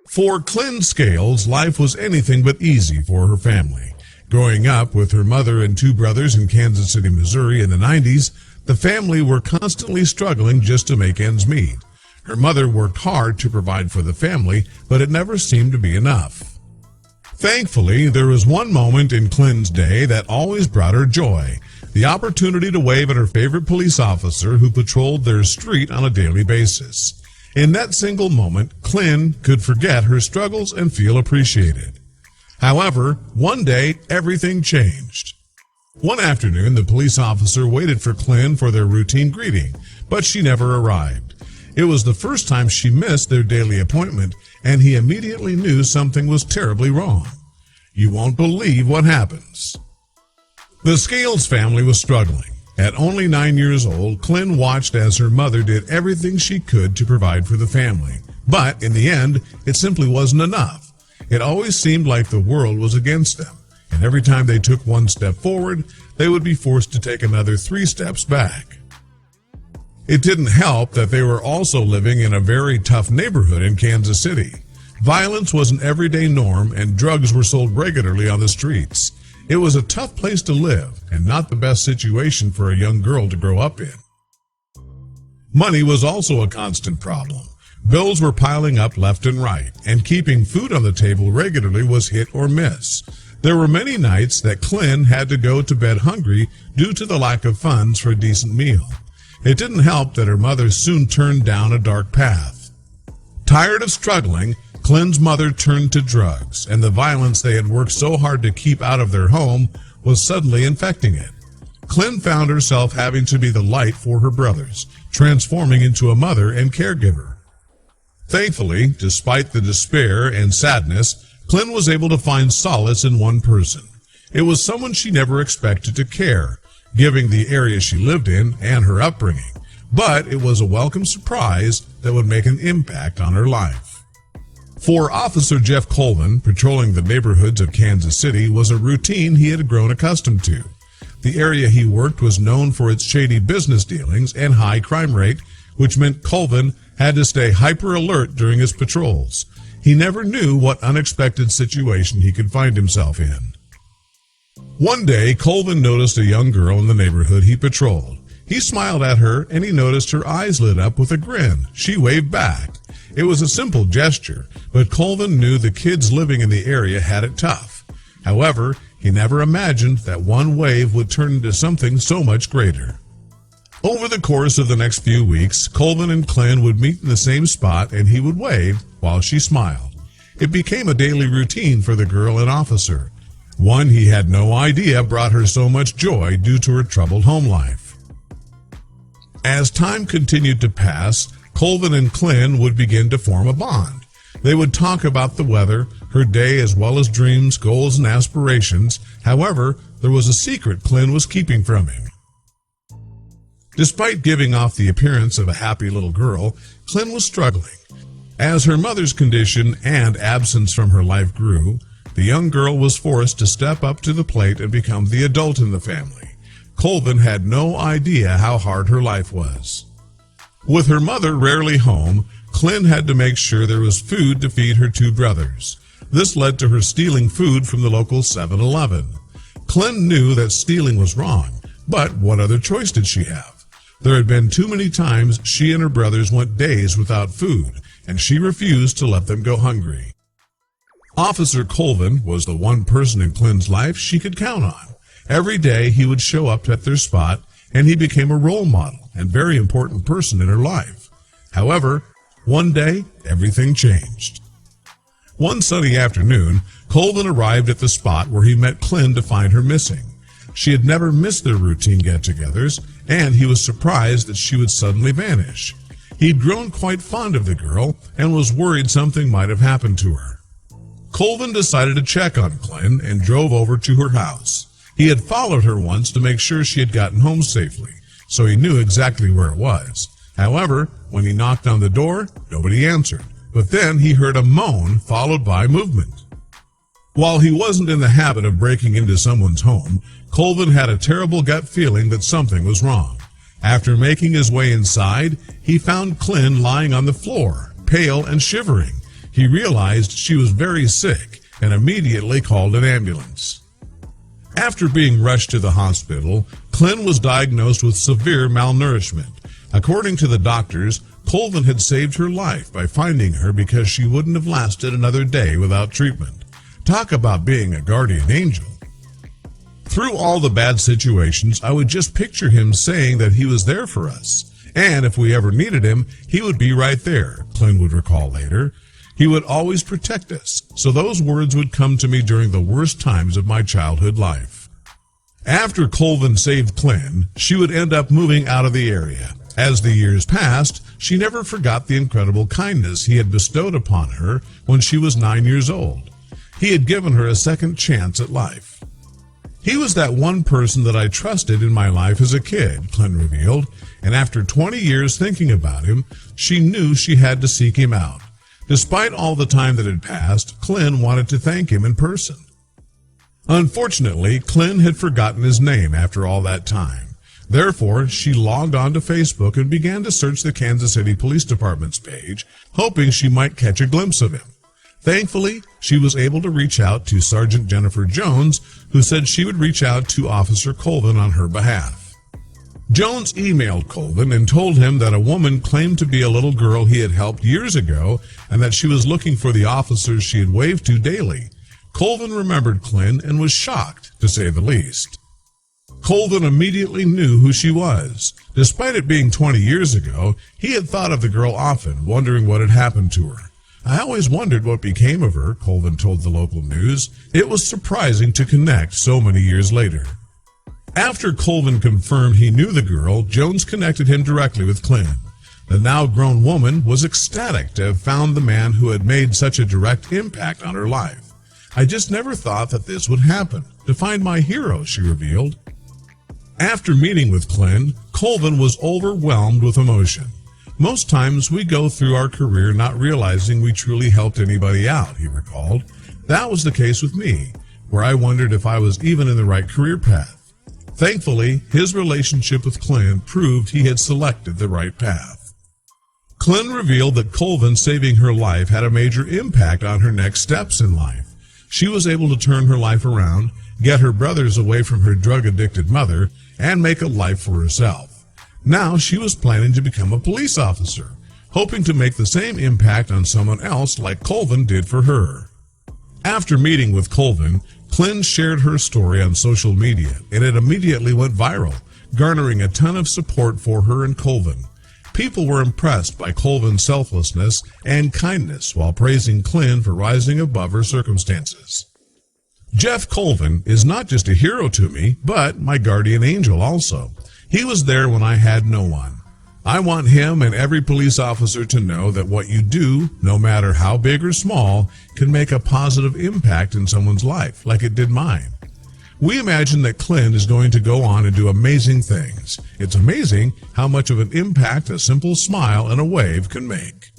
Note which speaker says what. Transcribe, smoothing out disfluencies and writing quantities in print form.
Speaker 1: For Clyn Scales, life was anything but easy for her family. Growing up with her mother and two brothers in Kansas City, Missouri in the 90s, the family were constantly struggling just to make ends meet. Her mother worked hard to provide for the family, but it never seemed to be enough. Thankfully, there was one moment in Clyn's day that always brought her joy: the opportunity to wave at her favorite police officer who patrolled their street on a daily basis. In that single moment, Clyn could forget her struggles and feel appreciated. However, one day, everything changed. One afternoon, the police officer waited for Clyn for their routine greeting, but she never arrived. It was the first time she missed their daily appointment, and he immediately knew something was terribly wrong. You won't believe what happens. The Scales family was struggling. At only 9 years old, Clyn watched as her mother did everything she could to provide for the family. But in the end, it simply wasn't enough. It always seemed like the world was against them, and every time they took one step forward, they would be forced to take another 3 steps back. It didn't help that they were also living in a very tough neighborhood in Kansas City. Violence was an everyday norm, and drugs were sold regularly on the streets. It was a tough place to live, and not the best situation for a young girl to grow up in. Money was also a constant problem. Bills were piling up left and right, and keeping food on the table regularly was hit or miss. There were many nights that Clyn had to go to bed hungry due to the lack of funds for a decent meal. It didn't help that her mother soon turned down a dark path. Tired of struggling, Clyn's mother turned to drugs, and the violence they had worked so hard to keep out of their home was suddenly infecting it. Clyn found herself having to be the light for her brothers, transforming into a mother and caregiver. Thankfully, despite the despair and sadness, Clyn was able to find solace in one person. It was someone she never expected to care, given the area she lived in and her upbringing, but it was a welcome surprise that would make an impact on her life. For Officer Jeff Colvin, patrolling the neighborhoods of Kansas City was a routine he had grown accustomed to. The area he worked was known for its shady business dealings and high crime rate, which meant Colvin had to stay hyper alert during his patrols. He never knew what unexpected situation he could find himself in. One day, Colvin noticed a young girl in the neighborhood he patrolled. He smiled at her, and he noticed her eyes lit up with a grin. She waved back. It was a simple gesture, but Colvin knew the kids living in the area had it tough. However, he never imagined that one wave would turn into something so much greater. Over the course of the next few weeks, Colvin and Clyn would meet in the same spot, and he would wave while she smiled. It became a daily routine for the girl and officer, one he had no idea brought her so much joy due to her troubled home life. As time continued to pass, Colvin and Clyn would begin to form a bond. They would talk about the weather, her day, as well as dreams, goals, and aspirations. However, there was a secret Clyn was keeping from him. Despite giving off the appearance of a happy little girl, Clyn was struggling. As her mother's condition and absence from her life grew, the young girl was forced to step up to the plate and become the adult in the family. Colvin had no idea how hard her life was. With her mother rarely home, Clyn had to make sure there was food to feed her two brothers. This led to her stealing food from the local 7-Eleven. Clyn knew that stealing was wrong, but what other choice did she have? There had been too many times she and her brothers went days without food, and she refused to let them go hungry. Officer Colvin was the one person in Clyn's life she could count on. Every day he would show up at their spot, and he became a role model and very important person in her life. However, one day, everything changed. One sunny afternoon, Colvin arrived at the spot where he met Clyn to find her missing. She had never missed their routine get-togethers, and he was surprised that she would suddenly vanish. He'd grown quite fond of the girl and was worried something might have happened to her. Colvin decided to check on Clyn and drove over to her house. He had followed her once to make sure she had gotten home safely, so he knew exactly where it was. However, when he knocked on the door, nobody answered. But then he heard a moan followed by movement. While he wasn't in the habit of breaking into someone's home, Colvin had a terrible gut feeling that something was wrong. After making his way inside, he found Clyn lying on the floor, pale and shivering. He realized she was very sick and immediately called an ambulance. After being rushed to the hospital, Clint was diagnosed with severe malnourishment. According to the doctors, Colvin had saved her life by finding her because she wouldn't have lasted another day without treatment. Talk about being a guardian angel. Through all the bad situations, I would just picture him saying that he was there for us. And if we ever needed him, he would be right there, Clint would recall later. He would always protect us, so those words would come to me during the worst times of my childhood life. After Colvin saved Clint, she would end up moving out of the area. As the years passed, she never forgot the incredible kindness he had bestowed upon her when she was 9 years old. He had given her a second chance at life. He was that one person that I trusted in my life as a kid, Clint revealed, and after 20 years thinking about him, she knew she had to seek him out. Despite all the time that had passed, Clint wanted to thank him in person. Unfortunately, Clint had forgotten his name after all that time. Therefore, she logged on to Facebook and began to search the Kansas City Police Department's page, hoping she might catch a glimpse of him. Thankfully, she was able to reach out to Sergeant Jennifer Jones, who said she would reach out to Officer Colvin on her behalf. Jones emailed Colvin and told him that a woman claimed to be a little girl he had helped years ago and that she was looking for the officers she had waved to daily. Colvin remembered Clint and was shocked, to say the least. Colvin immediately knew who she was. Despite it being 20 years ago, he had thought of the girl often, wondering what had happened to her. I always wondered what became of her, Colvin told the local news. It was surprising to connect so many years later. After Colvin confirmed he knew the girl, Jones connected him directly with Clint. The now grown woman was ecstatic to have found the man who had made such a direct impact on her life. I just never thought that this would happen, to find my hero, she revealed. After meeting with Clint, Colvin was overwhelmed with emotion. Most times we go through our career not realizing we truly helped anybody out, he recalled. That was the case with me, where I wondered if I was even in the right career path. Thankfully, his relationship with Clint proved he had selected the right path. Clint revealed that Colvin saving her life had a major impact on her next steps in life. She was able to turn her life around, get her brothers away from her drug-addicted mother, and make a life for herself. Now she was planning to become a police officer, hoping to make the same impact on someone else like Colvin did for her. After meeting with Colvin, Clint shared her story on social media, and it immediately went viral, garnering a ton of support for her and Colvin. People were impressed by Colvin's selflessness and kindness while praising Clint for rising above her circumstances. Jeff Colvin is not just a hero to me, but my guardian angel also. He was there when I had no one. I want him and every police officer to know that what you do, no matter how big or small, can make a positive impact in someone's life, like it did mine. We imagine that Clint is going to go on and do amazing things. It's amazing how much of an impact a simple smile and a wave can make.